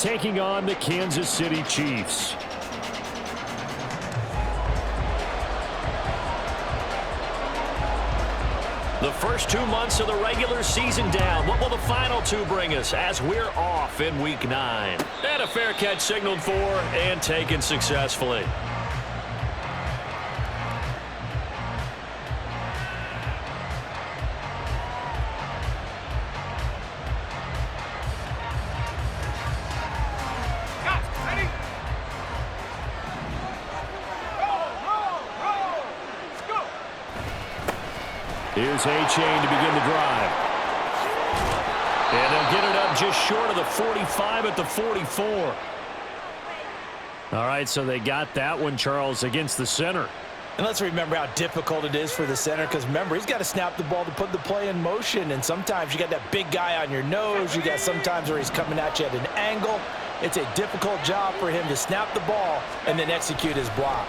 taking on the Kansas City Chiefs. The first 2 months of the regular season down. What will the final 2 bring us as we're off in Week 9? And a fair catch signaled for and taken successfully. Here's A-Chain to begin the drive. And they'll get it up just short of the 45 at the 44. All right, so they got that one, Charles, against the center. And let's remember how difficult it is for the center, because remember, he's got to snap the ball to put the play in motion, and sometimes you got that big guy on your nose. You got sometimes where he's coming at you at an angle. It's a difficult job for him to snap the ball and then execute his block.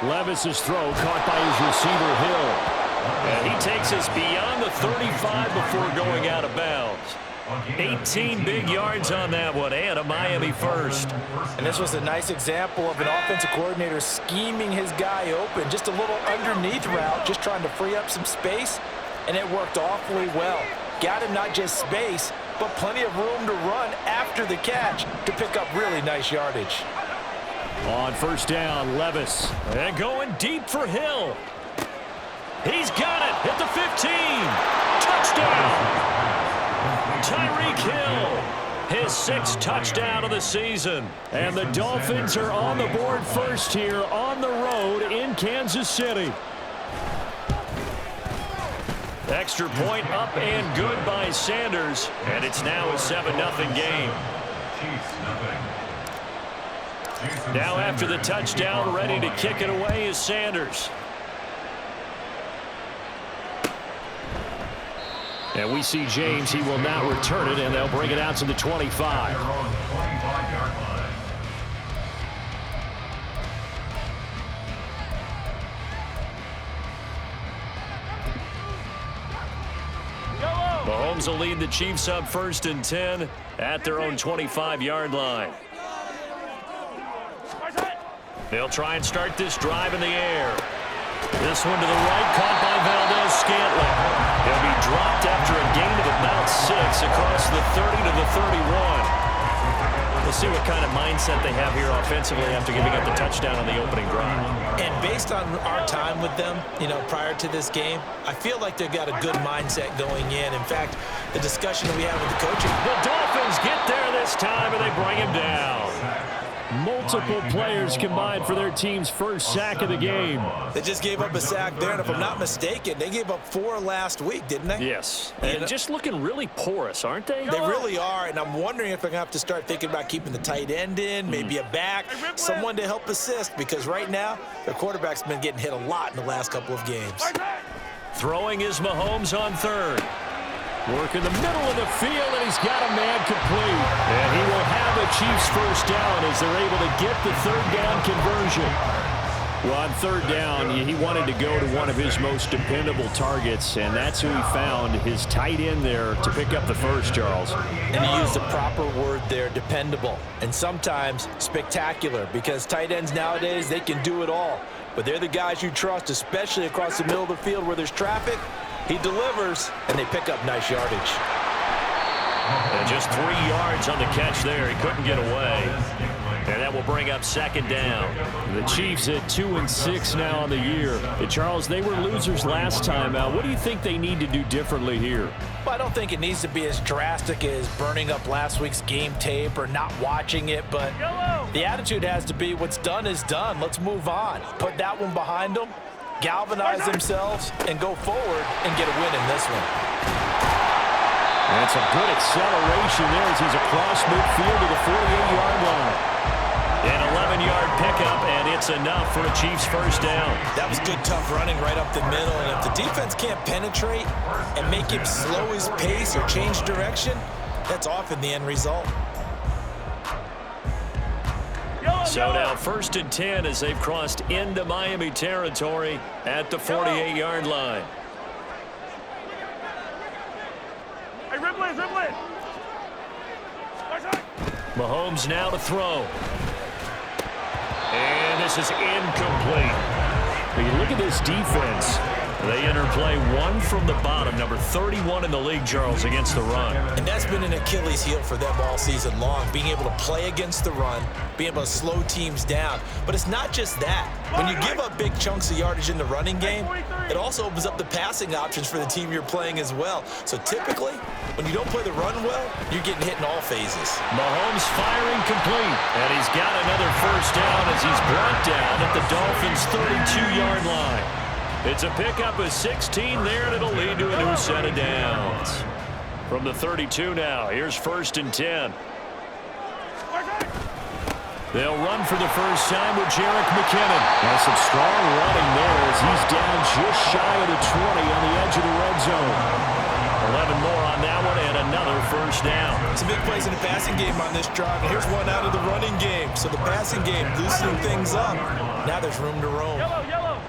Levis's throw caught by his receiver, Hill. And he takes us beyond the 35 before going out of bounds. 18 big yards on that one, and a Miami first. And this was a nice example of an offensive coordinator scheming his guy open. Just a little underneath route, just trying to free up some space, and it worked awfully well. Got him not just space, but plenty of room to run after the catch to pick up really nice yardage. On first down, Levis. And going deep for Hill. He's got it at the 15. Touchdown. Tyreek Hill, his 6th touchdown of the season. And the Dolphins are on the board first here on the road in Kansas City. Extra point up and good by Sanders. And it's now a 7-0 game. Now after the touchdown, ready to kick it away is Sanders. And we see James. He will not return it, and they'll bring it out to the 25. Mahomes will lead the Chiefs up 1st and 10 at their own 25-yard line. They'll try and start this drive in the air. This one to the right, caught by Valdez-Scantling. He'll be dropped after a gain of about 6 across the 30 to the 31. We'll see what kind of mindset they have here offensively after giving up the touchdown on the opening drive. And based on our time with them, prior to this game, I feel like they've got a good mindset going in. In fact, the discussion that we had with the coaching. The Dolphins get there this time, and they bring him down. Multiple players combined for their team's first sack of the game. They just gave up a sack there, and if I'm not mistaken, they gave up 4 last week, didn't they? Yes. And just looking really porous, aren't they? They really are, and I'm wondering if they're going to have to start thinking about keeping the tight end in, maybe a back, someone to help assist, because right now, their quarterback's been getting hit a lot in the last couple of games. Throwing is Mahomes on 3rd. Work in the middle of the field, and he's got a man complete. And he will have the Chiefs first down as they're able to get the 3rd down conversion. Well, on 3rd down, he wanted to go to one of his most dependable targets, and that's who he found, his tight end there, to pick up the first, Charles. And he used the proper word there, dependable, and sometimes spectacular, because tight ends nowadays, they can do it all. But they're the guys you trust, especially across the middle of the field where there's traffic. He delivers, and they pick up nice yardage. And just 3 yards on the catch there. He couldn't get away. And that will bring up 2nd down. The Chiefs at 2-6 now on the year. Charles, they were losers last time out. What do you think they need to do differently here? Well, I don't think it needs to be as drastic as burning up last week's game tape or not watching it, but the attitude has to be what's done is done. Let's move on. Put that one behind them, galvanize themselves, and go forward and get a win in this one. And it's a good acceleration there as he's across midfield to the 48-yard line. An 11-yard pickup, and it's enough for a Chiefs first down. That was good, tough running right up the middle, and if the defense can't penetrate and make him slow his pace or change direction, that's often the end result. So now 1st and 10 as they've crossed into Miami territory at the 48-yard line. Hey, Ripley. Mahomes now to throw. And this is incomplete. When you look at this defense, they interplay one from the bottom, number 31 in the league, Charles, against the run. And that's been an Achilles heel for them all season long, being able to play against the run, being able to slow teams down. But it's not just that. When you give up big chunks of yardage in the running game, it also opens up the passing options for the team you're playing as well. So typically, when you don't play the run well, you're getting hit in all phases. Mahomes firing complete, and he's got another first down as he's brought down at the Dolphins' 32-yard line. It's a pickup of 16 there, and it'll lead to a new set of downs. From the 32 now, here's 1st and 10. They'll run for the first time with Jerick McKinnon. And some strong running there as he's down just shy of the 20 on the edge of the red zone. 11 more on that one and another first down. Some big plays in the passing game on this drive. And here's one out of the running game. So the passing game loosening things up. Now there's room to roam. Yellow, yellow.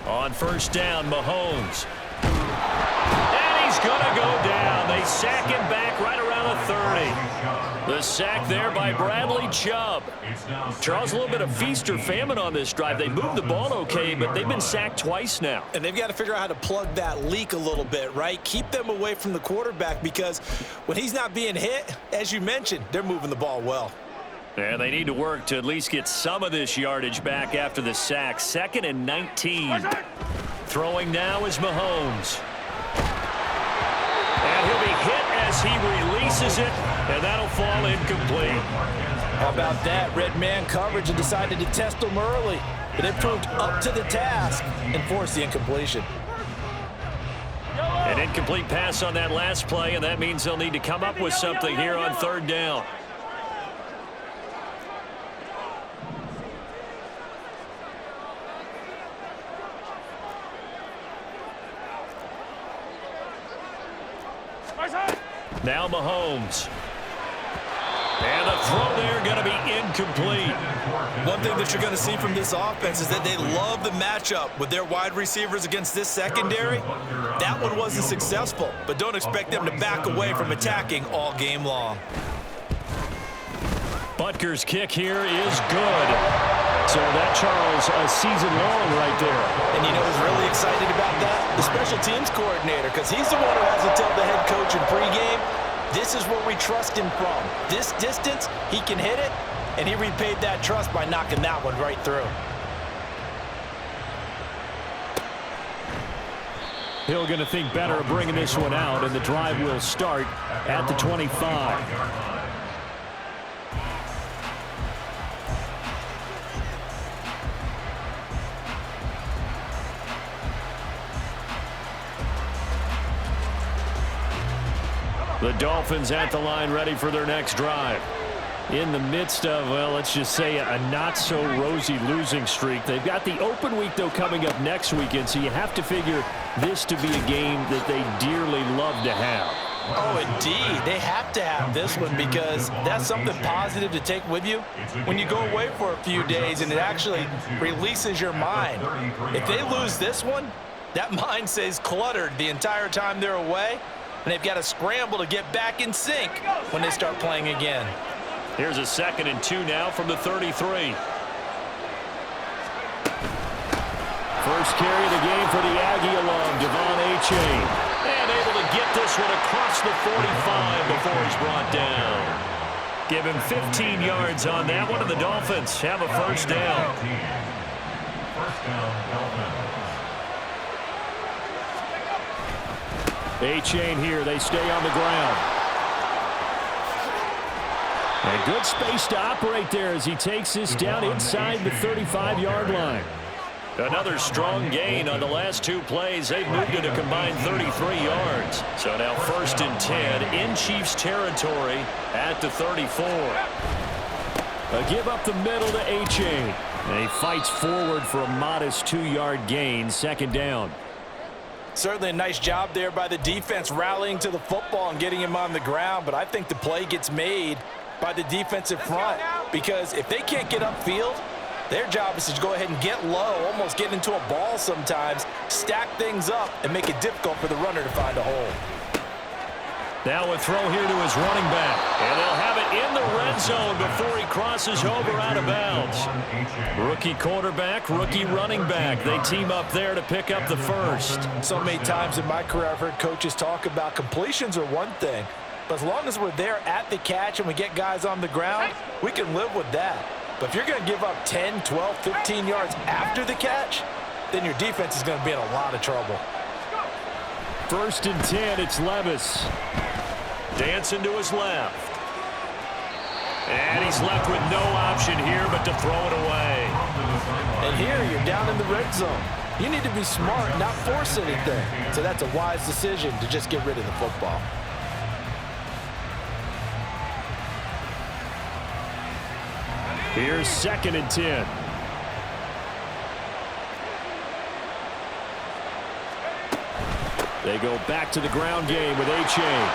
On first down, Mahomes. And he's going to go down. They sack him back right around the 30. The sack there by Bradley Chubb. Charles, a little bit of feast or famine on this drive. They moved the ball okay, but they've been sacked twice now. And they've got to figure out how to plug that leak a little bit, right? Keep them away from the quarterback because when he's not being hit, as you mentioned, they're moving the ball well. And they need to work to at least get some of this yardage back after the sack. 2nd and 19. Throwing now is Mahomes. And he'll be hit as he releases it, and that'll fall incomplete. How about that? Red man coverage and decided to test them early. But they proved up to the task and forced the incompletion. An incomplete pass on that last play, and that means they'll need to come up with something here on 3rd down. Now Mahomes. And the throw there going to be incomplete. One thing that you're going to see from this offense is that they love the matchup with their wide receivers against this secondary. That one wasn't successful, but don't expect them to back away from attacking all game long. Butker's kick here is good. So that, Charles, a season long right there. And you know who's really excited about that? The special teams coordinator, because he's the one who has to tell the head coach in pregame, this is where we trust him from. This distance, he can hit it, and he repaid that trust by knocking that one right through. Hill going to think better of bringing this one out, and the drive will start at the 25. The Dolphins at the line ready for their next drive. In the midst of, well, let's just say a not-so-rosy losing streak. They've got the open week, though, coming up next weekend, so you have to figure this to be a game that they dearly love to have. Oh, indeed. They have to have this one because that's something positive to take with you when you go away for a few days, and it actually releases your mind. If they lose this one, that mind stays cluttered the entire time they're away, and they've got to scramble to get back in sync when they start playing again. Here's a 2nd and 2 now from the 33. First carry of the game for the Aggie alum, Devon Achane. And able to get this one across the 45 before he's brought down. Give him 15 yards on that one, and the Dolphins have a first down. First down, Dolphins. Achane here. They stay on the ground. And good space to operate there as he takes this down inside the 35-yard line. Another strong gain on the last 2 plays. They've moved it a combined 33 yards. So now 1st and 10 in Chiefs territory at the 34. A give up the middle to Achane. And he fights forward for a modest 2-yard gain, 2nd down. Certainly a nice job there by the defense rallying to the football and getting him on the ground, but I think the play gets made by the defensive front because if they can't get upfield, Their job is to go ahead and get low, almost get into a ball sometimes, stack things up, and make it difficult for the runner to find a hole. Now a throw here to his running back. And they'll have it in the red zone before he crosses over out of bounds. Rookie quarterback, rookie running back. They team up there to pick up the first. So many times in my career I've heard coaches talk about completions are one thing, but as long as we're there at the catch and we get guys on the ground, we can live with that. But if you're going to give up 10, 12, 15 yards after the catch, then your defense is going to be in a lot of trouble. 1st and 10, it's Levis. Dancing to his left. And he's left with no option here but to throw it away. And here you're down in the red zone. You need to be smart, not force anything. So that's a wise decision to just get rid of the football. Here's 2nd and 10. They go back to the ground game with A-Chain.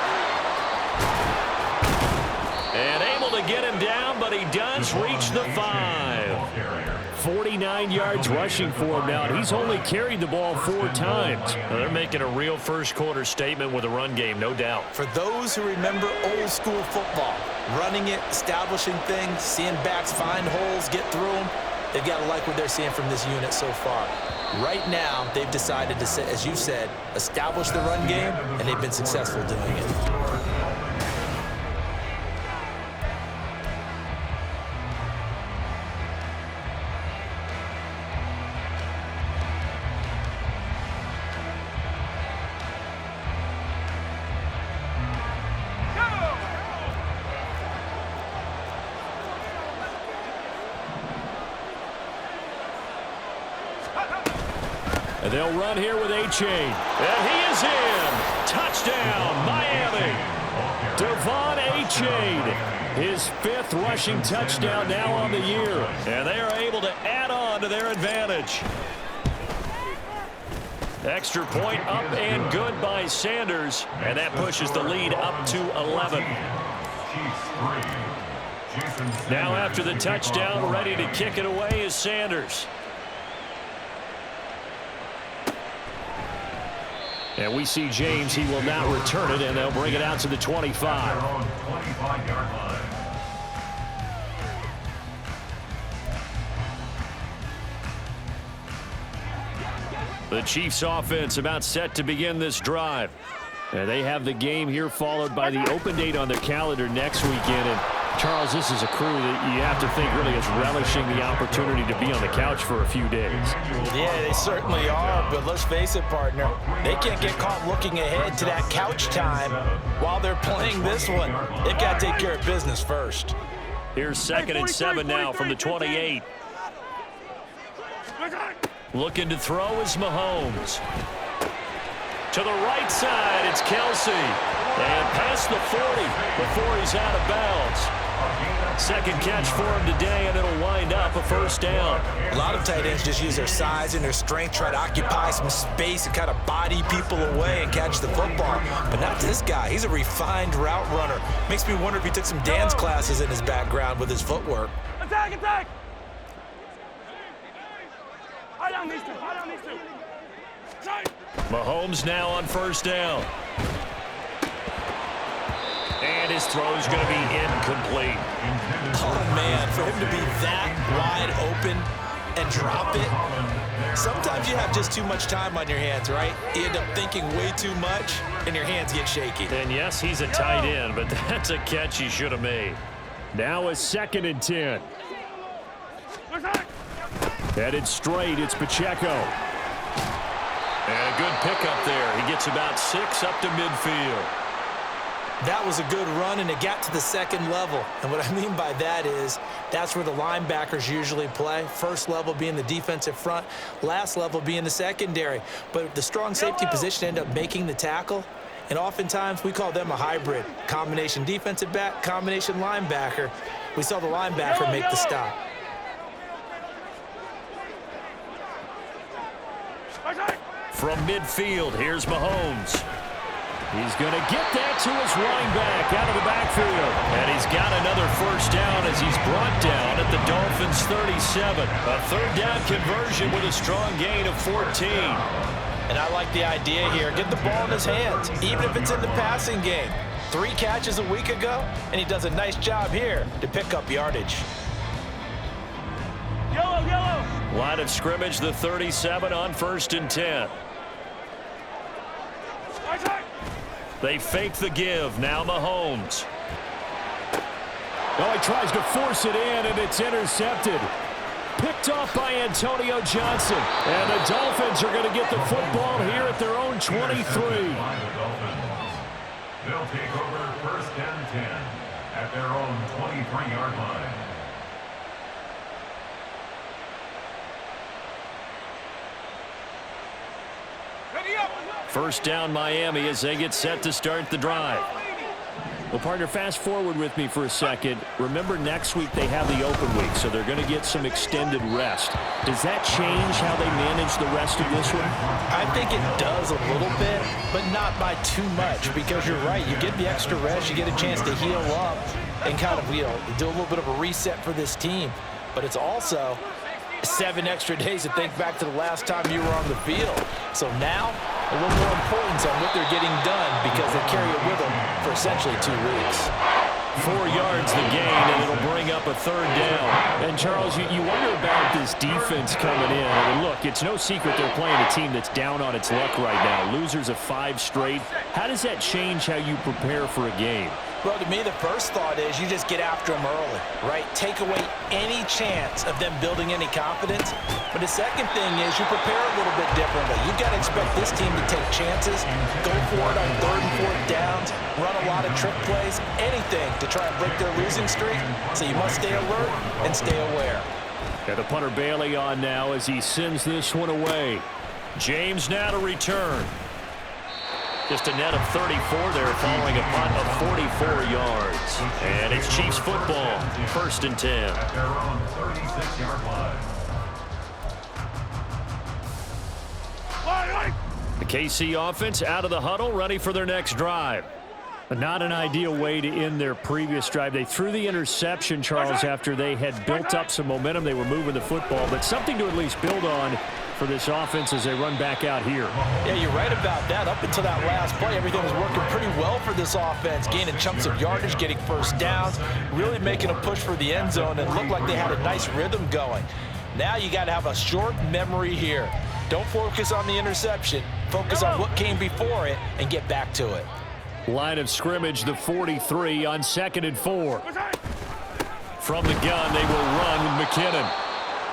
And able to get him down, but he does reach the 5. 49 yards rushing for him now, and he's only carried the ball 4 times. Well, they're making a real first-quarter statement with a run game, no doubt. For those who remember old-school football, running it, establishing things, seeing backs find holes, get through them, they've got to like what they're seeing from this unit so far. Right now, they've decided to, as you said, establish the run game, and they've been successful doing it. And they'll run here with A-Chain. And he is in. Touchdown, Miami. Devon A-Chain. His 5th rushing touchdown now on the year. And they are able to add on to their advantage. Extra point up and good by Sanders. And that pushes the lead up to 11. Now after the touchdown, ready to kick it away is Sanders. And we see James. He will now return it, and they'll bring it out to the 25. The Chiefs offense about set to begin this drive. And they have the game here followed by the open date on their calendar next weekend. And Charles, this is a crew that you have to think really is relishing the opportunity to be on the couch for a few days. Yeah, they certainly are, but let's face it, partner. They can't get caught looking ahead to that couch time while they're playing this one. They've got to take care of business first. Here's 2nd and 7 now from the 28. Looking to throw is Mahomes. To the right side, it's Kelsey. And past the 40 before he's out of bounds. 2nd catch for him today, and it'll wind up a 1st down. A lot of tight ends just use their size and their strength, try to occupy some space and kind of body people away and catch the football. But not this guy. He's a refined route runner. Makes me wonder if he took some dance classes in his background with his footwork. Attack, attack! I don't need to. Mahomes now on 1st down. And his throw is going to be incomplete. Oh, man, for him to be that wide open and drop it. Sometimes you have just too much time on your hands, right? You end up thinking way too much, and your hands get shaky. And yes, he's a tight end, but that's a catch he should have made. Now a 2nd and 10. Headed straight, it's Pacheco. And a good pickup there. He gets about 6 up to midfield. That was a good run, and it got to the 2nd level. And what I mean by that is that's where the linebackers usually play. First level being the defensive front, last level being the secondary. But the strong safety position ended up making the tackle. And oftentimes we call them a hybrid. Combination defensive back, combination linebacker. We saw the linebacker make the stop. From midfield, here's Mahomes. He's going to get that to his running back out of the backfield. And he's got another first down as he's brought down at the Dolphins' 37. A third down conversion with a strong gain of 14. And I like the idea here. Get the ball in his hands, even if it's in the passing game. 3 catches a week ago, and he does a nice job here to pick up yardage. Yellow, yellow. Line of scrimmage, the 37 on 1st and 10. They fake the give. Now Mahomes. Oh, he tries to force it in, and it's intercepted. Picked off by Antonio Johnson. And the Dolphins are going to get the football here at their own 23. They'll take over 1st and 10 at their own 23-yard line. First down Miami as they get set to start the drive. Well, partner, fast forward with me for a second. Remember, next week they have the open week, so they're going to get some extended rest. Does that change how they manage the rest of this one? I think it does a little bit, but not by too much, because you're right. You get the extra rest, you get a chance to heal up and kind of, do a little bit of a reset for this team. But it's also 7 extra days to think back to the last time you were on the field. So now, a little more importance on what they're getting done because they carry it with them for essentially 2 weeks. 4 yards the gain, and it'll bring up a third down. And, Charles, you wonder about this defense coming in. I mean, look, it's no secret they're playing a team that's down on its luck right now. Losers of 5 straight. How does that change how you prepare for a game? Well, to me, the first thought is you just get after them early, right? Take away any chance of them building any confidence. But the second thing is you prepare a little bit differently. You've got to expect this team to take chances, go for it on 3rd and 4th downs, run a lot of trick plays, anything to try and break their losing streak. So you must stay alert and stay aware. And the punter Bailey on now as he sends this one away. James now to return. Just a net of 34 there following a punt of 44 yards. And it's Chiefs football, 1st and 10. At their own 36-yard line. The KC offense out of the huddle, ready for their next drive. Not an ideal way to end their previous drive. They threw the interception, Charles, after they had built up some momentum. They were moving the football, but something to at least build on for this offense as they run back out here. Yeah, you're right about that. Up until that last play, everything was working pretty well for this offense, gaining chunks of yardage, getting first downs, really making a push for the end zone, and looked like they had a nice rhythm going. Now you got to have a short memory here. Don't focus on the interception. Focus on what came before it and get back to it. Line of scrimmage, the 43 on 2nd and 4. From the gun, they will run with McKinnon.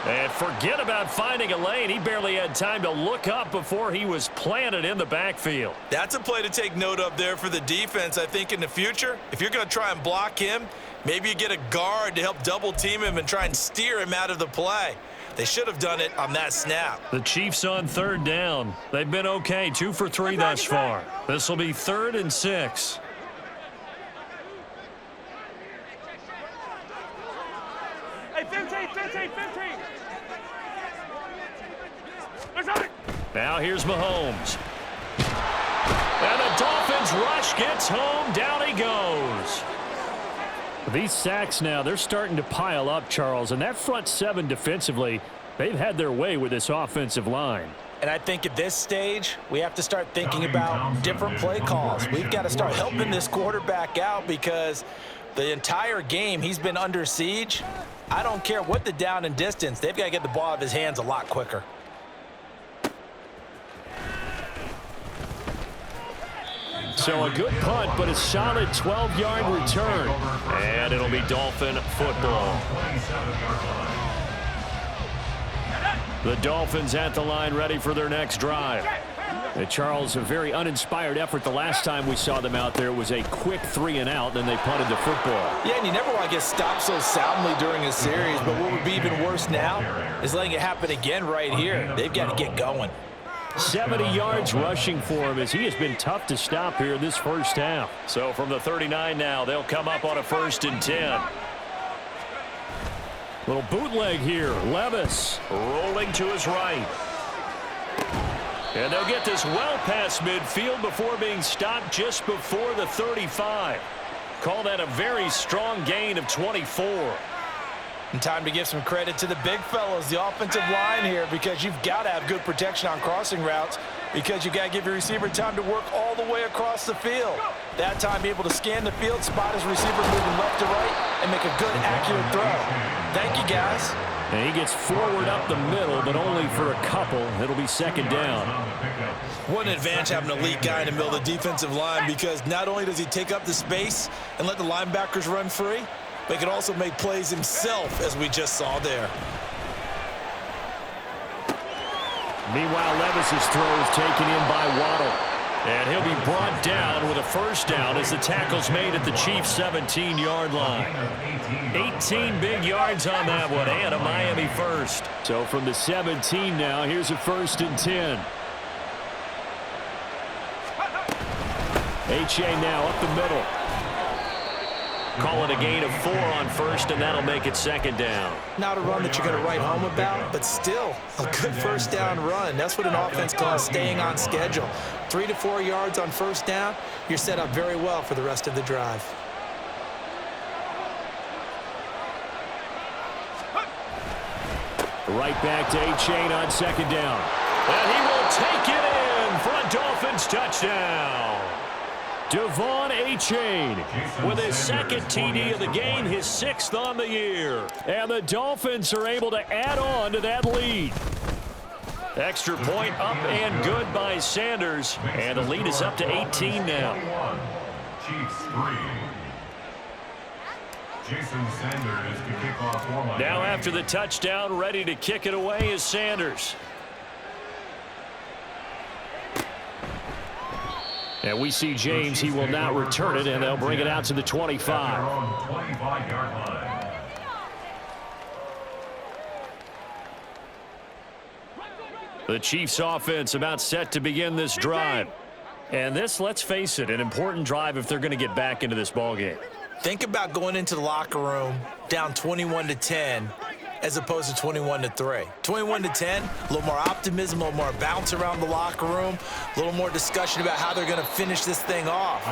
And forget about finding a lane. He barely had time to look up before he was planted in the backfield. That's a play to take note of there for the defense. I think in the future, if you're going to try and block him, maybe you get a guard to help double team him and try and steer him out of the play. They should have done it on that snap. The Chiefs on 3rd down. They've been okay, 2 for 3 thus far. This will be 3rd and 6. Hey, 15, 15, 15. Now here's Mahomes. And the Dolphins rush gets home. Down he goes. These sacks now, they're starting to pile up, Charles. And that front 7 defensively, they've had their way with this offensive line. And I think at this stage, we have to start thinking about different play calls. We've got to start helping this quarterback out because the entire game he's been under siege. I don't care what the down and distance. They've got to get the ball out of his hands a lot quicker. So a good punt, but a solid 12-yard return. And it'll be Dolphin football. The Dolphins at the line ready for their next drive. Charles, a very uninspired effort the last time we saw them out there. It was a quick 3 and out, then they punted the football. Yeah, and you never want to get stopped so soundly during a series, but what would be even worse now is letting it happen again right here. They've got to get going. 70 yards rushing for him as he has been tough to stop here this first half. So from the 39 now, they'll come up on a 1st and 10. Little bootleg here. Levis rolling to his right. And they'll get this well past midfield before being stopped just before the 35. Call that a very strong gain of 24. And time to give some credit to the big fellas, the offensive line here, because you've got to have good protection on crossing routes, because you've got to give your receiver time to work all the way across the field. That time, be able to scan the field, spot his receiver moving left to right, and make a good, accurate throw. Thank you, guys. And he gets forward up the middle, but only for a couple. It'll be second down. What an advantage having an elite guy in the middle of the defensive line, because not only does he take up the space and let the linebackers run free, but he can also make plays himself, as we just saw there. Meanwhile, Levis's throw is taken in by Waddle. And he'll be brought down with a first down as the tackle's made at the Chiefs' 17-yard line. 18 big yards on that one, and a Miami first. So from the 17 now, here's a 1st and 10. H.A. now up the middle. Call it a gain of 4 on first, and that'll make it second down. Not a run that you're going to write home about, but still a good first down run. That's what an offense calls staying on schedule. 3 to 4 yards on first down, you're set up very well for the rest of the drive. Right back to A-Chain on second down. And he will take it in for a Dolphins touchdown. Devon A-Chain with his second TD of the game, his 6th on the year. And the Dolphins are able to add on to that lead. Extra point up and good by Sanders. And the lead is up to 18 now. Chiefs 3. Jason Sanders to kick off for Miami. Now after the touchdown, ready to kick it away is Sanders. And we see James, he will not return it, and they'll bring it out to the 25. 25-yard line. The Chiefs offense about set to begin this drive. And this, let's face it, an important drive if they're going to get back into this ballgame. Think about going into the locker room down 21-10 as opposed to 21-3. 21-10, a little more optimism, a little more bounce around the locker room, a little more discussion about how they're going to finish this thing off.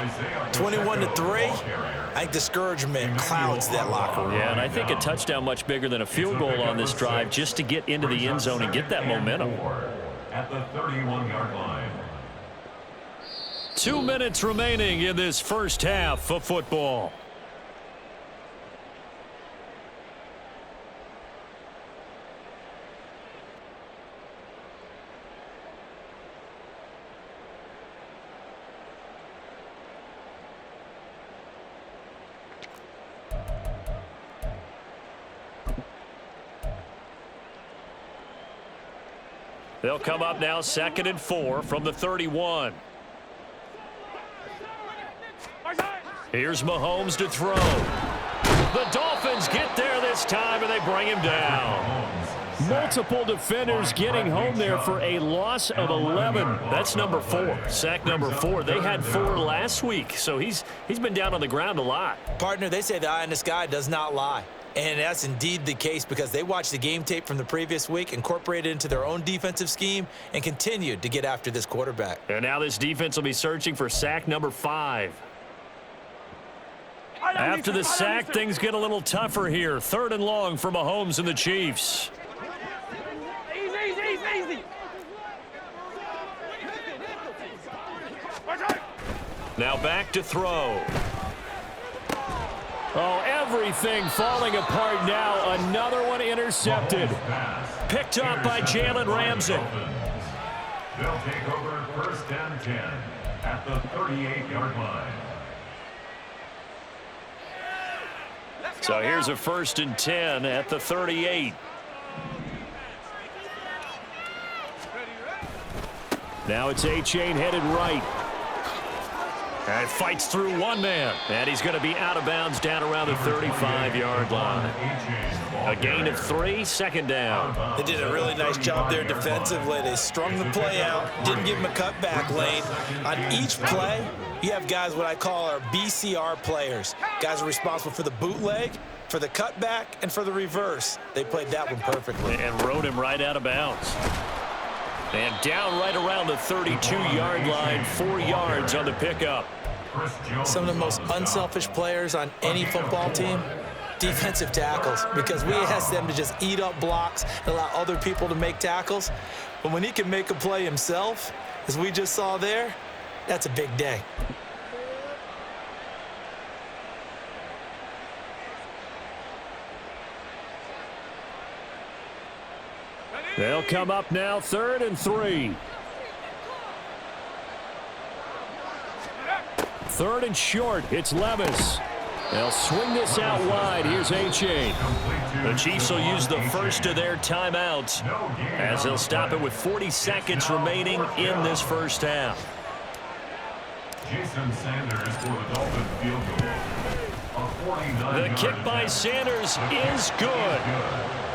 21-3, I think discouragement clouds that locker room. Yeah, and I think a touchdown much bigger than a field goal on this drive just to get into the end zone and get that momentum. At the 31-yard line. 2 minutes remaining in this first half of football. They'll come up now 2nd and 4 from the 31. Here's Mahomes to throw. The Dolphins get there this time, and they bring him down. Multiple defenders getting home there for a loss of 11. That's number 4. Sack number 4. They had 4 last week, so he's been down on the ground a lot. Partner, they say the eye in the sky does not lie. And that's indeed the case because they watched the game tape from the previous week, incorporated it into their own defensive scheme, and continued to get after this quarterback. And now this defense will be searching for sack number 5. After the sack, things get a little tougher here. 3rd and long for Mahomes and the Chiefs. Easy. Now back to throw. Oh, everything falling apart now. Another one intercepted. Picked up by Jalen Ramsey. They'll take over 1st and 10 at the 38-yard line. So here's a 1st and 10 at the 38. Now it's A-Chain headed right. And fights through one man. And he's going to be out of bounds down around the 35-yard line. A gain of 3, 2nd down. They did a really nice job there defensively. They strung the play out, didn't give him a cutback lane. On each play, you have guys what I call our BCR players. Guys are responsible for the bootleg, for the cutback, and for the reverse. They played that one perfectly. And rode him right out of bounds. And down right around the 32-yard line, 4 yards on the pickup. Some of the most unselfish players on any football team, defensive tackles, because we ask them to just eat up blocks and allow other people to make tackles. But when he can make a play himself, as we just saw there, that's a big day. They'll come up now, 3rd and 3. 3rd and short. It's Levis. They'll swing this out wide. Here's A-Chain. The Chiefs will use the first of their timeouts as they'll stop it with 40 seconds remaining in this first half. Jason Sanders for the Dolphins field goal. The kick by Sanders is good.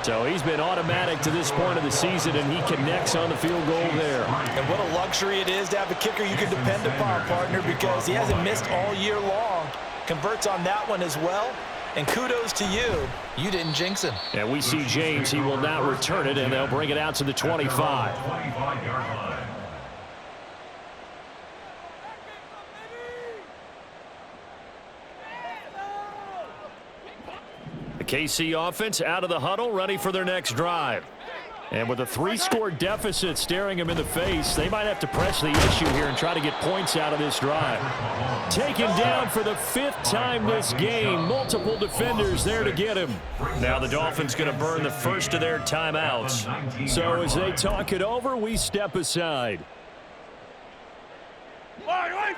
So he's been automatic to this point of the season, and he connects on the field goal there. And what a luxury it is to have a kicker you can depend upon, partner, because he hasn't missed all year long. Converts on that one as well. And kudos to you. You didn't jinx him. And we see James. He will not return it, and they'll bring it out to the 25. 25-yard line. The KC offense out of the huddle, ready for their next drive. And with a 3-score deficit staring him in the face, they might have to press the issue here and try to get points out of this drive. Taken down for the 5th time this game. Multiple defenders there to get him. Now the Dolphins going to burn the first of their timeouts. So as they talk it over, we step aside.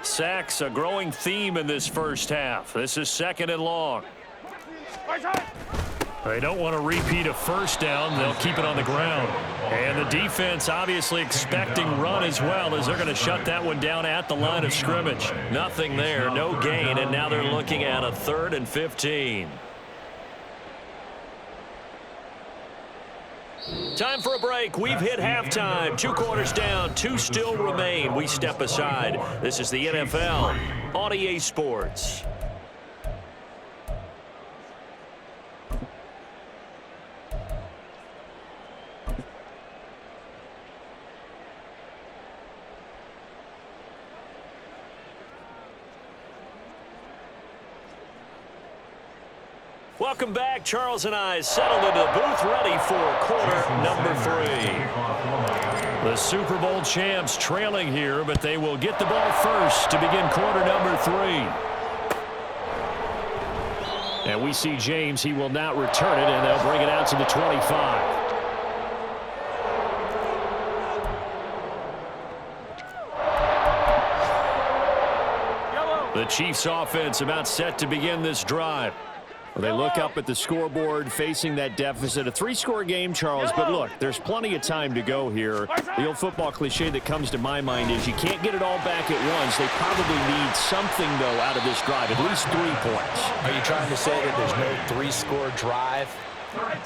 Sacks, a growing theme in this first half. This is 2nd and long. They don't want to repeat a first down. They'll keep it on the ground. And the defense obviously expecting run as well, as they're going to shut that one down at the line of scrimmage. Nothing there, no gain, and now they're looking at a 3rd and 15. Time for a break. We've hit halftime. 2 quarters down, 2 still remain. We step aside. This is the NFL on EA Sports. Welcome back. Charles and I settled into the booth, ready for quarter number 3. The Super Bowl champs trailing here, but they will get the ball first to begin quarter number 3. And we see James. He will not return it, and they'll bring it out to the 25. The Chiefs offense about set to begin this drive. Well, they look up at the scoreboard facing that deficit. A 3-score game, Charles, but look, there's plenty of time to go here. The old football cliche that comes to my mind is you can't get it all back at once. They probably need something, though, out of this drive, at least 3 points. Are you trying to say that there's no 3-score drive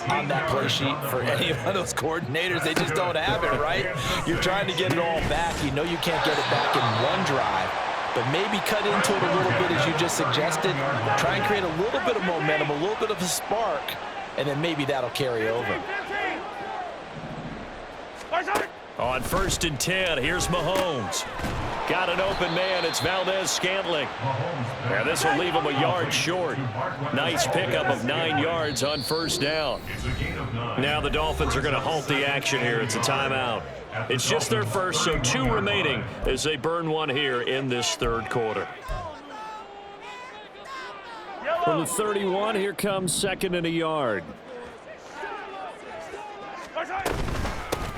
on that play sheet for any of those coordinators? They just don't have it, right? You're trying to get it all back. You know you can't get it back in one drive. But maybe cut into it a little bit, as you just suggested. Try and create a little bit of momentum, a little bit of a spark, and then maybe that'll carry over. On 1st and 10, here's Mahomes. Got an open man. It's Valdez-Scantling. And this will leave him a yard short. Nice pickup of 9 yards on 1st down. Now the Dolphins are going to halt the action here. It's a timeout. It's just their first, so 2 remaining as they burn one here in this 3rd quarter. From the 31, here comes 2nd and a yard.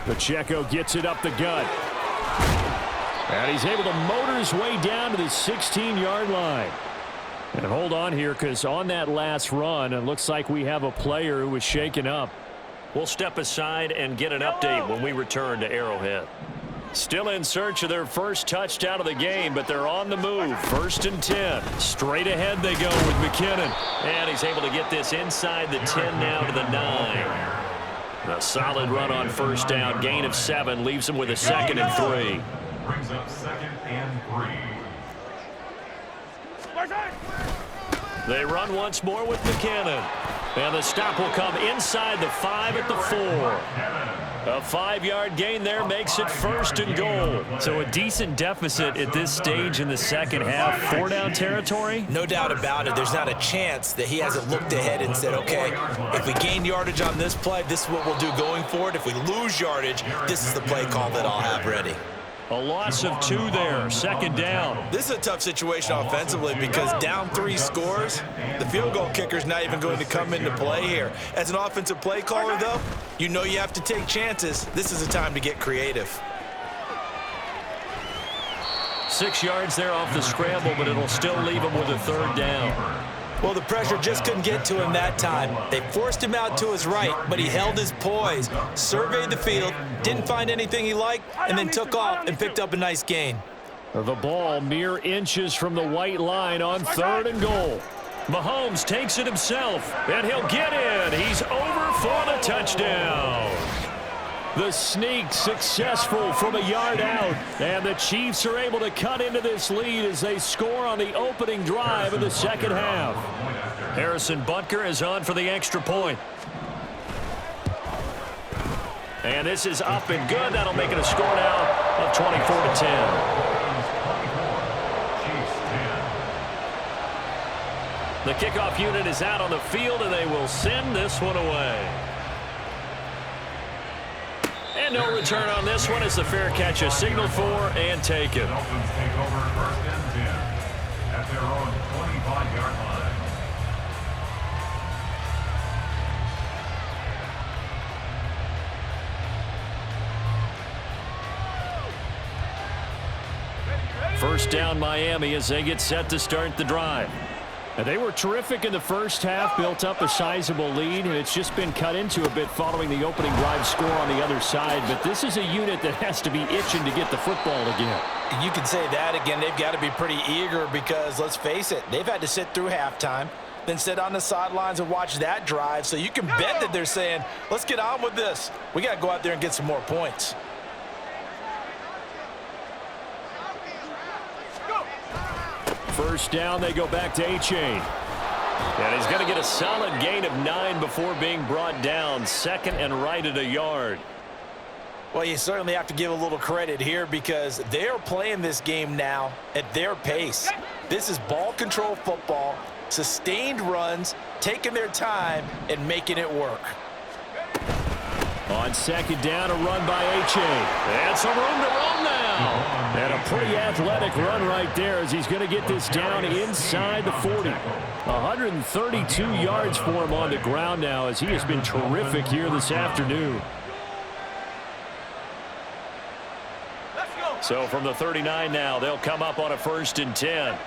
Pacheco gets it up the gut. And he's able to motor his way down to the 16-yard line. And hold on here, because on that last run, it looks like we have a player who was shaken up. We'll step aside and get an update when we return to Arrowhead. Still in search of their first touchdown of the game, but they're on the move. 1st and 10. Straight ahead they go with McKinnon. And he's able to get this inside the 10 now to the 9. A solid run on 1st down. Gain of 7 leaves him with a 2nd and 3. Brings up 2nd and 3. They run once more with McKinnon. And the stop will come inside the 5 at the 4. A 5-yard gain there makes it 1st and goal. So a decent deficit at this stage in the second half. 4-down territory? No doubt about it. There's not a chance that he hasn't looked ahead and said, okay, if we gain yardage on this play, this is what we'll do going forward. If we lose yardage, this is the play call that I'll have ready. A loss of 2 there, 2nd down. This is a tough situation offensively because down 3 scores, the field goal kicker's not even going to come into play here. As an offensive play caller, though, you know you have to take chances. This is a time to get creative. 6 yards there off the scramble, but it'll still leave him with a 3rd down. Well, the pressure just couldn't get to him that time. They forced him out to his right, but he held his poise, surveyed the field, didn't find anything he liked, and then took off and picked up a nice gain. The ball mere inches from the white line on 3rd and goal. Mahomes takes it himself, and he'll get in. He's over for the touchdown. The sneak successful from a yard out, and the Chiefs are able to cut into this lead as they score on the opening drive of the second half. Harrison Butker is on for the extra point. And this is up and good. That'll make it a score now of 24-10. The kickoff unit is out on the field, and they will send this one away. And no return on this one as the fair catch is signaled for and taken. Dolphins take over 1st and 10 at their own 25-yard line. First down Miami as they get set to start the drive. And they were terrific in the first half, built up a sizable lead, and it's just been cut into a bit following the opening drive score on the other side. But this is a unit that has to be itching to get the football again. You can say that again. They've got to be pretty eager because, let's face it, they've had to sit through halftime, then sit on the sidelines and watch that drive. So you can bet that they're saying, let's get on with this. We got to go out there and get some more points. First down, they go back to A-Chain. And he's going to get a solid gain of 9 before being brought down. 2nd and right at a yard. Well, you certainly have to give a little credit here because they're playing this game now at their pace. This is ball control football, sustained runs, taking their time and making it work. On 2nd down, a run by A-Chain. And some room to run now. And a pretty athletic run right there as he's going to get this down inside the 40. 132 yards for him on the ground now as he has been terrific here this afternoon. So from the 39 now, they'll come up on a 1st and 10.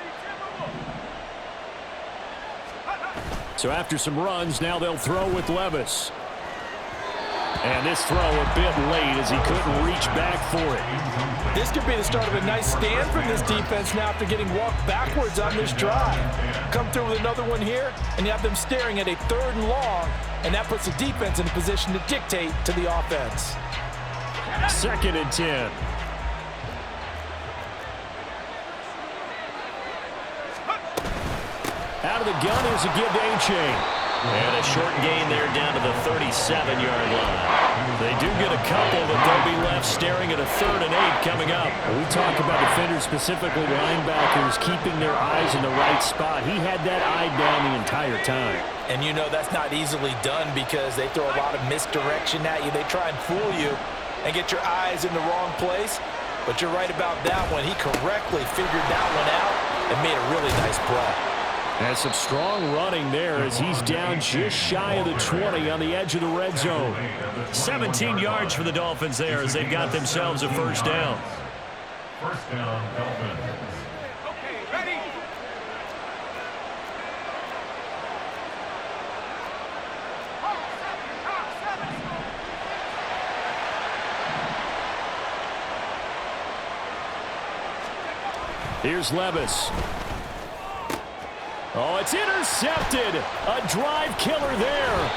So after some runs, now they'll throw with Levis. And this throw a bit late as he couldn't reach back for it. This could be the start of a nice stand from this defense now after getting walked backwards on this drive. Come through with another one here, and you have them staring at a 3rd and long, and that puts the defense in a position to dictate to the offense. 2nd and 10. Out of the gun is a give to A-Chain. And a short gain there down to the 37-yard line. They do get a couple, but they'll be left staring at a 3rd and 8 coming up. We talk about defenders, specifically linebackers, keeping their eyes in the right spot. He had that eye down the entire time. And you know that's not easily done because they throw a lot of misdirection at you. They try and fool you and get your eyes in the wrong place. But you're right about that one. He correctly figured that one out and made a really nice play. And some strong running there as he's down just shy of the 20 on the edge of the red zone. 17 yards for the Dolphins there as they've got themselves a 1st down. 1st down, Dolphins. Okay, ready? Here's Levis. Oh, it's intercepted. A drive killer there.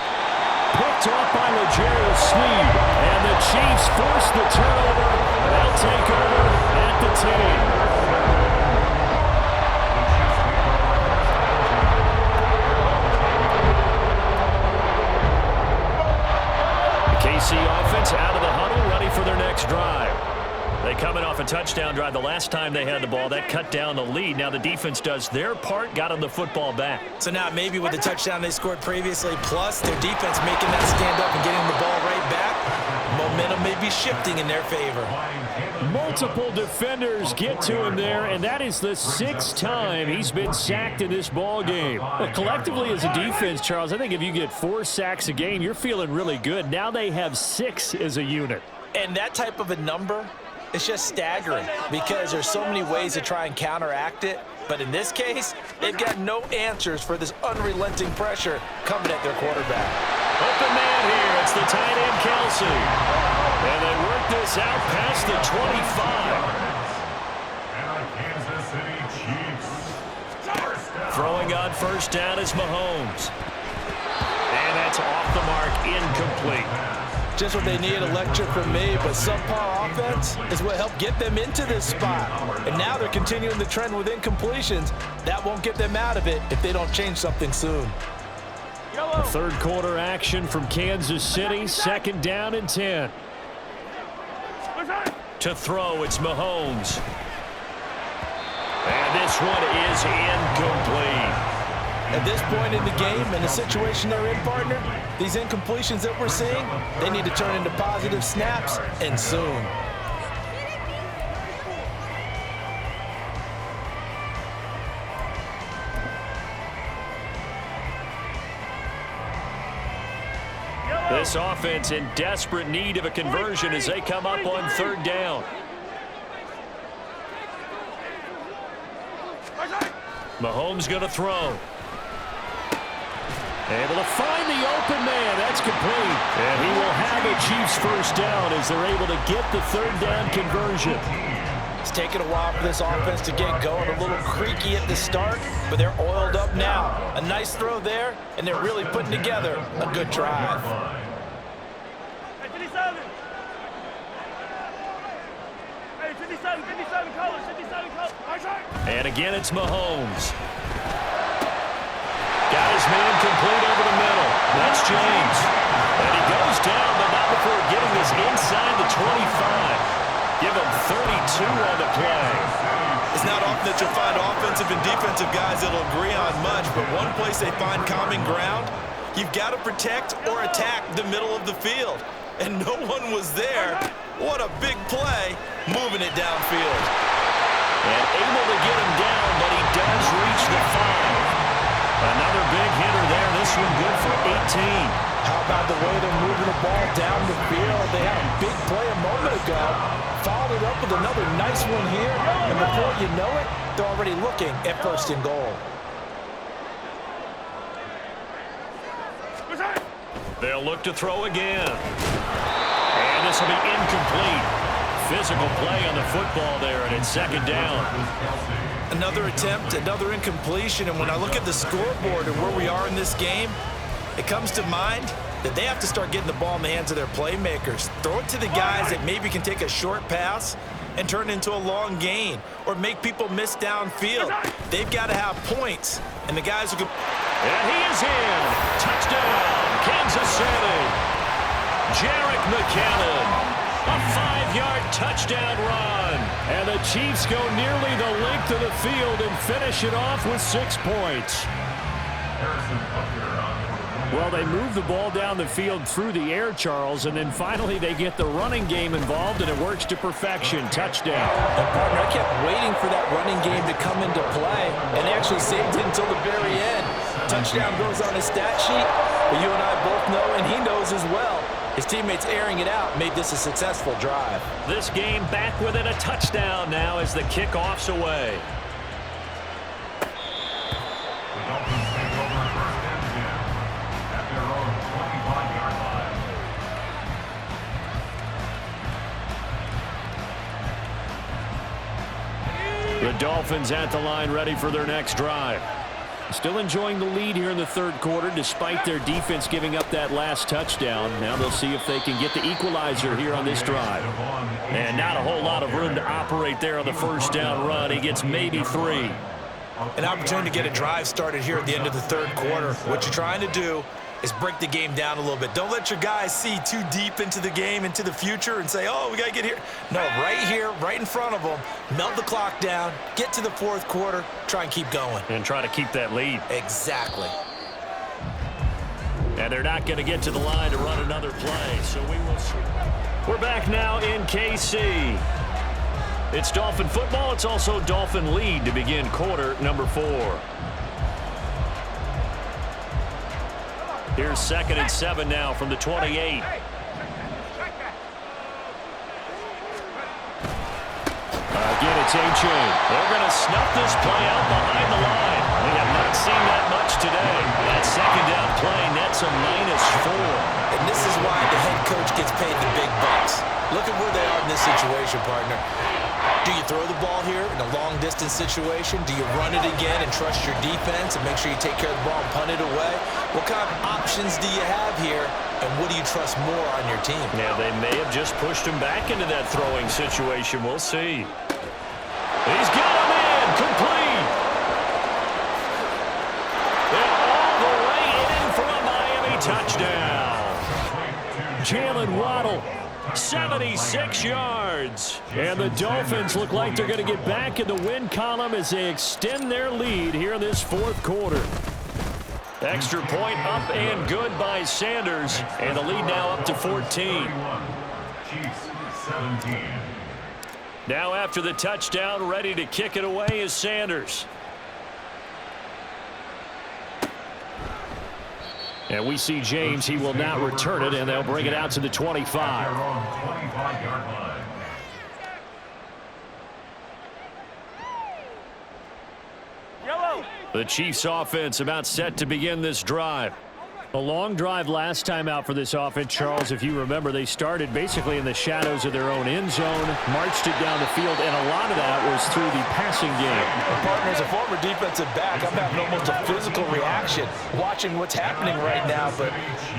Picked off by L'Jarius Sneed. And the Chiefs force the turnover. They'll take over at the 10. The KC offense out of the next drive. They coming off a touchdown drive the last time they had the ball. That cut down the lead. Now the defense does their part, got them the football back. So now maybe with the touchdown they scored previously, plus their defense making that stand up and getting the ball right back, momentum may be shifting in their favor. Multiple defenders get to him there, and that is the 6th time he's been sacked in this ball game. Well, collectively as a defense, Charles, I think if you get 4 sacks a game, you're feeling really good. Now they have 6 as a unit. And that type of a number, it's just staggering because there's so many ways to try and counteract it. But in this case, they've got no answers for this unrelenting pressure coming at their quarterback. Open man here. It's the tight end, Kelsey. And they work this out past the 25. And the Kansas City Chiefs. Throwing on first down is Mahomes. And that's off the mark, incomplete. Just what they need, a lecture from me, but subpar offense is what helped get them into this spot. And now they're continuing the trend with incompletions. That won't get them out of it if they don't change something soon. A third quarter action from Kansas City, 2nd down and 10. To throw, it's Mahomes. And this one is incomplete. At this point in the game and the situation they're in, partner, these incompletions that we're seeing, they need to turn into positive snaps, and soon. This offense in desperate need of a conversion as they come up on 3rd down. Mahomes going to throw. Able to find the open man. That's complete. And he will have a Chiefs first down as they're able to get the 3rd down conversion. It's taken a while for this offense to get going. A little creaky at the start, but they're oiled up now. A nice throw there, and they're really putting together a good drive. Hey, 57. Hey, 57 colors, 57 colors. And again, it's Mahomes. Got his man complete over the middle. That's James. And he goes down, but not before getting this inside the 25. Give him 32 on the play. It's not often that you'll find offensive and defensive guys that'll agree on much, but one place they find common ground, you've got to protect or attack the middle of the field. And no one was there. What a big play, moving it downfield. And able to get him down, but he does reach the 5. Another big hitter there. This one good for 18. How about the way they're moving the ball down the field? They had a big play a moment ago. Followed it up with another nice one here. And before you know it, they're already looking at 1st and goal. They'll look to throw again. And this will be incomplete. Physical play on the football there, and it's 2nd down. Another attempt, another incompletion, and when I look at the scoreboard and where we are in this game, it comes to mind that they have to start getting the ball in the hands of their playmakers. Throw it to the guys that maybe can take a short pass and turn it into a long gain or make people miss downfield. They've got to have points, and the guys who can... And he is in. Touchdown, Kansas City. Jerick McKinnon. A 5-yard touchdown run. And the Chiefs go nearly the length of the field and finish it off with 6 points. Well, they move the ball down the field through the air, Charles, and then finally they get the running game involved, and it works to perfection. Touchdown. And partner, I kept waiting for that running game to come into play, and they actually saved it until the very end. Touchdown goes on his stat sheet, but you and I both know, and he knows as well, his teammates airing it out made this a successful drive. This game back within a touchdown now as the kickoff's away. The Dolphins take over 1st and 10 at their own 25-yard line. The Dolphins at the line, ready for their next drive. Still enjoying the lead here in the 3rd quarter despite their defense giving up that last touchdown. Now they'll see if they can get the equalizer here on this drive. And not a whole lot of room to operate there on the 1st down run. He gets maybe 3. An opportunity to get a drive started here at the end of the 3rd quarter. What you're trying to do is break the game down a little bit. Don't let your guys see too deep into the game, into the future, and say, oh, we got to get here. No, right here, right in front of them, melt the clock down, get to the fourth quarter, try and keep going. And try to keep that lead. Exactly. And they're not going to get to the line to run another play, so we will see. We're back now in KC. It's Dolphin football. It's also Dolphin lead to begin quarter number 4. Here's 2nd and 7 now from the 28. Again, it's A-Chain. They're going to snuff this play out behind the line. We have not seen that much today. That second down play nets a -4. And this is why the head coach gets paid the big bucks. Look at where they are in this situation, partner. Do you throw the ball here in a long-distance situation? Do you run it again and trust your defense and make sure you take care of the ball and punt it away? What kind of options do you have here, and what do you trust more on your team? Yeah, they may have just pushed him back into that throwing situation. We'll see. He's got a man complete. And all the way in for a Miami touchdown. Jalen Waddle. 76 yards. And the Dolphins look like they're going to get back in the win column as they extend their lead here in this fourth quarter. Extra point up and good by Sanders. And the lead now up to 14. Chiefs 17. Now after the touchdown, ready to kick it away is Sanders. And we see James. He will not return it, and they'll bring it out to the 25. Their own 25-yard line. Yellow. The Chiefs offense about set to begin this drive. A long drive last time out for this offense, Charles. If you remember, they started basically in the shadows of their own end zone, marched it down the field, and a lot of that was through the passing game. Partner, as a former defensive back, I'm having almost a physical reaction watching what's happening right now. But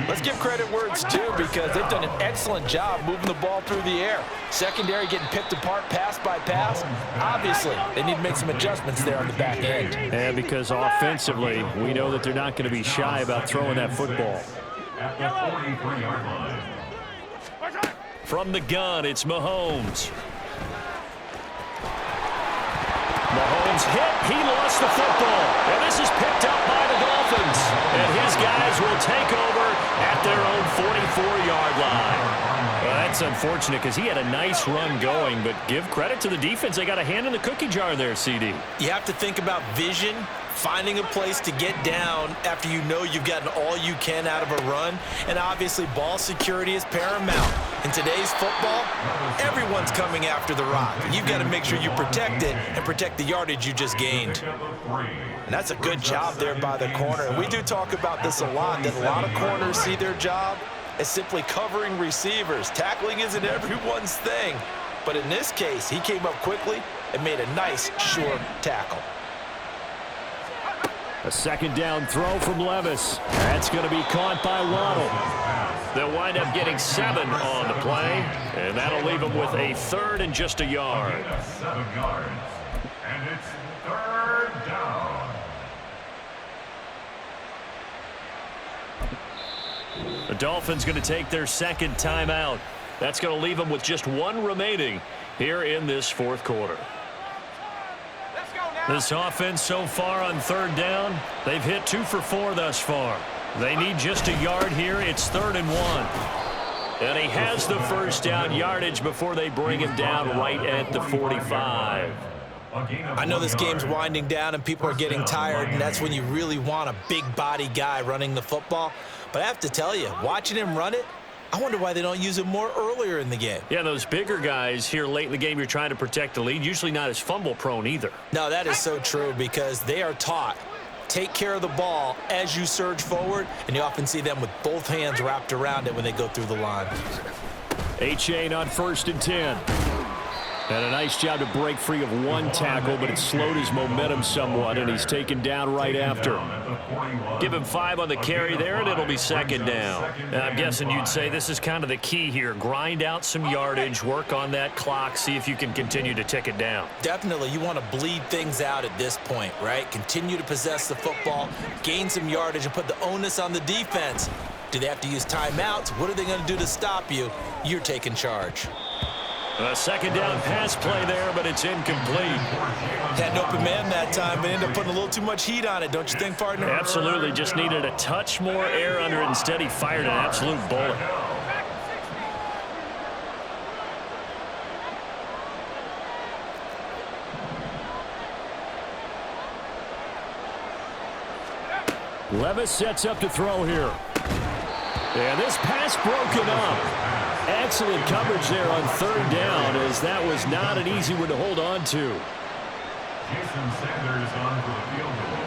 let's give credit where it's due, because they've done an excellent job moving the ball through the air. Secondary getting picked apart pass by pass. Obviously, they need to make some adjustments there on the back end. And because offensively, we know that they're not going to be shy about throwing that football. At the 43-yard line. From the gun, it's Mahomes. Mahomes hit. He lost the football. And this is picked up by the Dolphins. And his guys will take over at their own 44-yard line. Well, that's unfortunate because he had a nice run going, but give credit to the defense. They got a hand in the cookie jar there, CD. You have to think about vision, finding a place to get down after you know you've gotten all you can out of a run, and obviously ball security is paramount. In today's football, everyone's coming after the rock. You've got to make sure you protect it and protect the yardage you just gained. And that's a good job there by the corner. And we do talk about this a lot, that a lot of corners see their job as simply covering receivers. Tackling isn't everyone's thing. But in this case, he came up quickly and made a nice, sure tackle. A second down throw from Levis. That's going to be caught by Waddle. They'll wind up getting 7 on the play, and that'll leave them with a 3rd and just a yard. 7 yards. And it's 3rd down. The Dolphins going to take their second timeout. That's going to leave them with just 1 remaining here in this fourth quarter. This offense so far on 3rd down, they've hit 2 for 4 thus far. They need just a yard here. It's 3rd and 1. And he has the first down yardage before they bring him down right at the 45. I know this game's winding down and people are getting tired, and that's when you really want a big body guy running the football. But I have to tell you, watching him run it, I wonder why they don't use him more earlier in the game. Yeah, those bigger guys here late in the game, you're trying to protect the lead, usually not as fumble prone either. No, that is so true, because they are taught, take care of the ball as you surge forward, and you often see them with both hands wrapped around it when they go through the line. A-Chain on 1st and 10. And a nice job to break free of one tackle, but it slowed his momentum somewhat, and he's taken down right after. Give him 5 on the carry there, and it'll be second down. And I'm guessing you'd say this is kind of the key here. Grind out some yardage, work on that clock, see if you can continue to tick it down. Definitely, you want to bleed things out at this point, right? Continue to possess the football, gain some yardage, and put the onus on the defense. Do they have to use timeouts? What are they going to do to stop you? You're taking charge. A second down pass play there, but it's incomplete. Had an open man that time, but ended up putting a little too much heat on it, don't you think, partner? Absolutely, just needed a touch more air under it. Instead, he fired an absolute bullet. Levis sets up to throw here. And this pass broken up. Excellent coverage there on third down, as that was not an easy one to hold on to. Jason Sanders on for the field goal.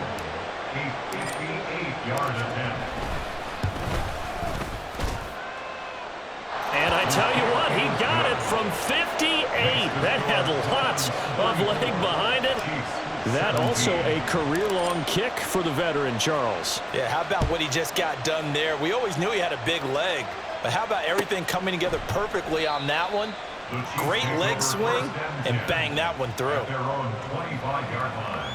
A 58-yard attempt. And I tell you what, he got it from 58. That had lots of leg behind it. That also a career-long kick for the veteran, Charles. Yeah, how about what he just got done there? We always knew he had a big leg, but how about everything coming together perfectly on that one? Great leg swing, and bang that one through. Their own 25-yard line.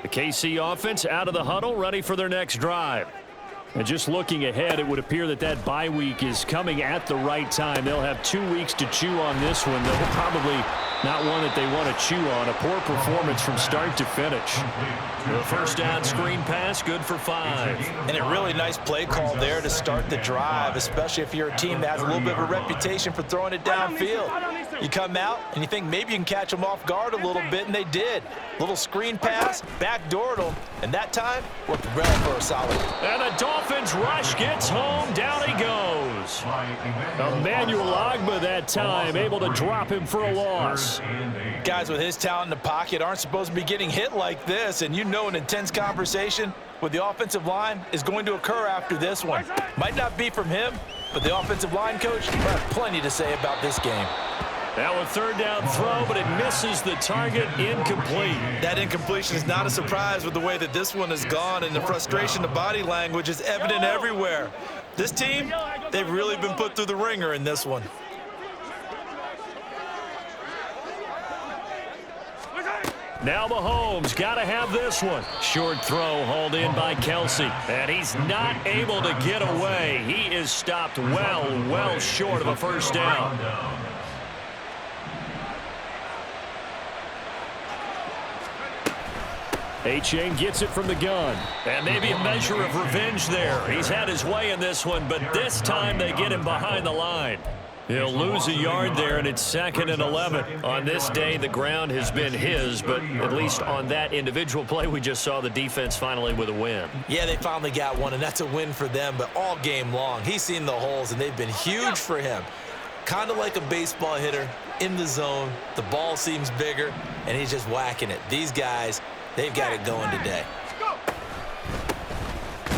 The KC offense out of the huddle, ready for their next drive. And just looking ahead, it would appear that that bye week is coming at the right time. They'll have 2 weeks to chew on this one, though probably not one that they want to chew on. A poor performance from start to finish. The first down screen pass, good for 5. And a really nice play call there to start the drive, especially if you're a team that has a little bit of a reputation for throwing it downfield. You come out and you think maybe you can catch them off guard a little bit, and they did. Little screen pass, backdoored them, and that time worked well for a solid. And the Dolphins rush gets home, down he goes. Emmanuel Ogbah that time, able to drop him for a loss. Guys with his talent in the pocket aren't supposed to be getting hit like this, and you know an intense conversation with the offensive line is going to occur after this one. Might not be from him, but the offensive line coach will have plenty to say about this game. Now a third down throw, but it misses the target, incomplete. That incompletion is not a surprise with the way that this one has gone, and the frustration, the body language is evident everywhere. This team, they've really been put through the ringer in this one. Now Mahomes got to have this one. Short throw hauled in by Kelsey. And he's not able to get away. He is stopped well short of a first down. A-Chain gets it from the gun. And maybe a measure of revenge there. He's had his way in this one, but this time they get him behind the line. He'll lose a yard there, and it's 2nd and 11. On this day, the ground has been his, but at least on that individual play, we just saw the defense finally with a win. Yeah, they finally got one, and that's a win for them, but all game long, he's seen the holes, and they've been huge for him. Kind of like a baseball hitter in the zone. The ball seems bigger, and he's just whacking it. These guys, they've got it going today.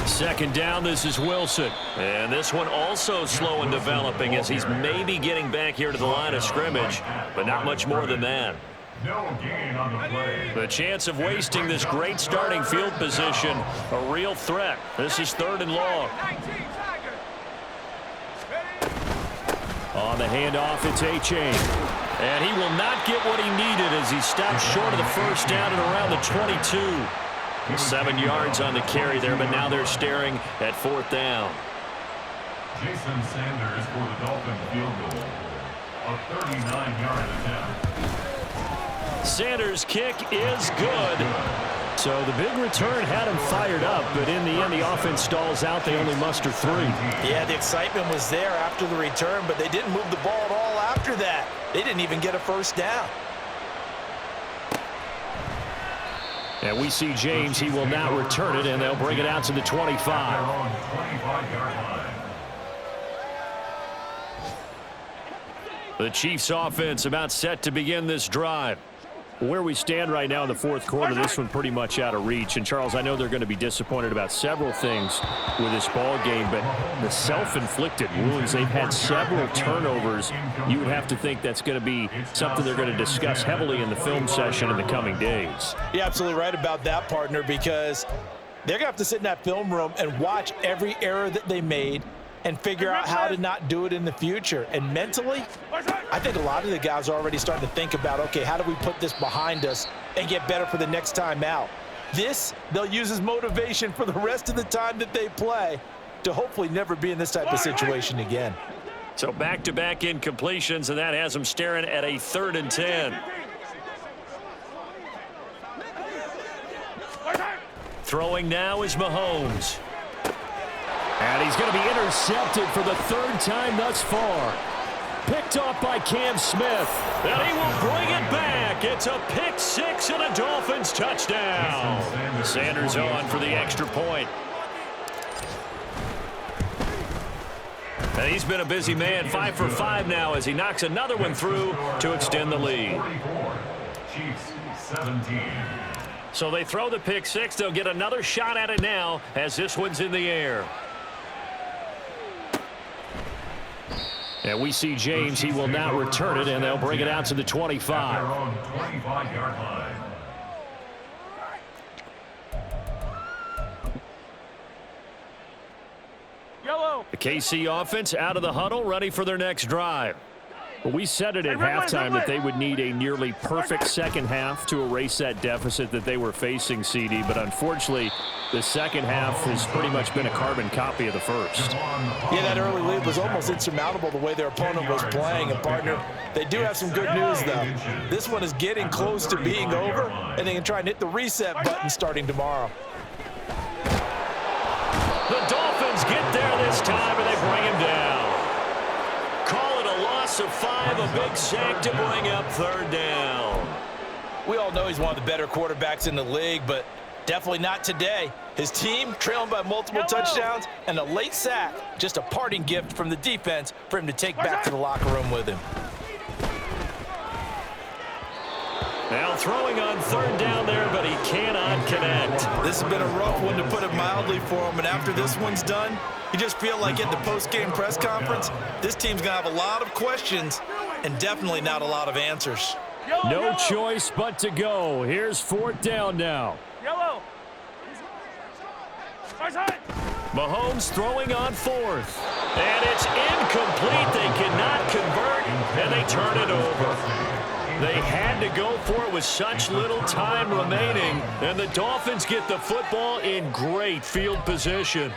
Second down, this is Wilson. And this one also slow in developing as he's maybe getting back here to the line of scrimmage, but not much more than that. No gain on the play. The chance of wasting this great starting field position, a real threat. This is 3rd and long. On the handoff, it's A-Chain. And he will not get what he needed as he stopped short of the first down at around the 22. 7 yards on the carry there, but now they're staring at 4th down. Jason Sanders for the Dolphin field goal. A 39-yard attempt. Sanders' kick is good. So the big return had him fired up, but in the end, the offense stalls out. They only muster 3. Yeah, the excitement was there after the return, but they didn't move the ball at all after that. They didn't even get a first down. And we see James. He will not return it, and they'll bring it out to the 25. Their own 25-yard line. The Chiefs offense about set to begin this drive. Where we stand right now in the fourth quarter, this one pretty much out of reach. And, Charles, I know they're going to be disappointed about several things with this ball game, but the self-inflicted wounds, they've had several turnovers. You would have to think that's going to be something they're going to discuss heavily in the film session in the coming days. You're absolutely right about that, partner, because they're going to have to sit in that film room and watch every error that they made and figure out how to not do it in the future. And mentally, I think a lot of the guys are already starting to think about, okay, how do we put this behind us and get better for the next time out? This, they'll use as motivation for the rest of the time that they play to hopefully never be in this type of situation again. So back-to-back incompletions, and that has them staring at a 3rd and 10. Throwing now is Mahomes. And he's going to be intercepted for the 3rd time thus far. Picked off by Cam Smith. And he will bring it back. It's a pick 6 and a Dolphins touchdown. Sanders on for the extra point. And he's been a busy man, 5 for 5 now as he knocks another one through to extend the lead. Chiefs 17. So they throw the pick 6. They'll get another shot at it now as this one's in the air. And we see James. He will not return it, and they'll bring it out to the 25. Their own 25-yard line. Yellow. The KC offense out of the huddle, ready for their next drive. Well, we said it at halftime that they would need a nearly perfect second half to erase that deficit that they were facing, CD. But unfortunately, the second half has pretty much been a carbon copy of the first. Yeah, that early lead was almost insurmountable the way their opponent was playing. And, partner, they do have some good news, though. This one is getting close to being over, and they can try and hit the reset button starting tomorrow. The Dolphins get there this time, and they bring him down. Call it a loss of 5, a big sack to bring up 3rd down. We all know he's one of the better quarterbacks in the league, but definitely not today. His team trailing by multiple touchdowns and a late sack, just a parting gift from the defense for him to take back to the locker room with him. Now throwing on 3rd down there, but he cannot connect. This has been a rough one, to put it mildly, for him, and after this one's done, you just feel like at the post-game press conference, this team's going to have a lot of questions and definitely not a lot of answers. No choice but to go. Here's 4th down now. Yellow. Mahomes throwing on 4th. And it's incomplete. They cannot convert, and they turn it over. They had to go for it with such little time remaining, and the Dolphins get the football in great field position.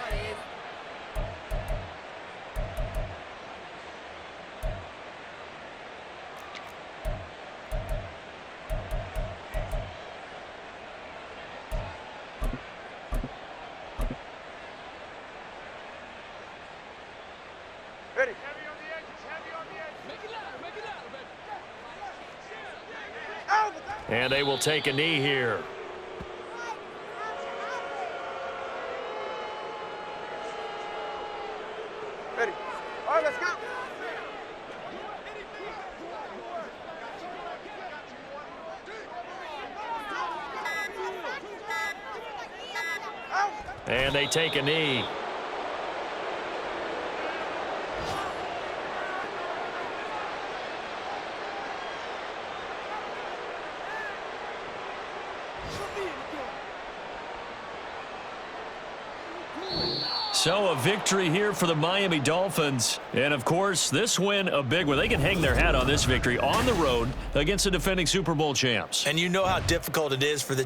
Ready. Heavy on the edges, heavy on the edges. Make it loud, baby. And they will take a knee here. Ready. All right, let's go. And they take a knee. So a victory here for the Miami Dolphins. And, of course, this win a big one. They can hang their hat on this victory on the road against the defending Super Bowl champs. And you know how difficult it is for the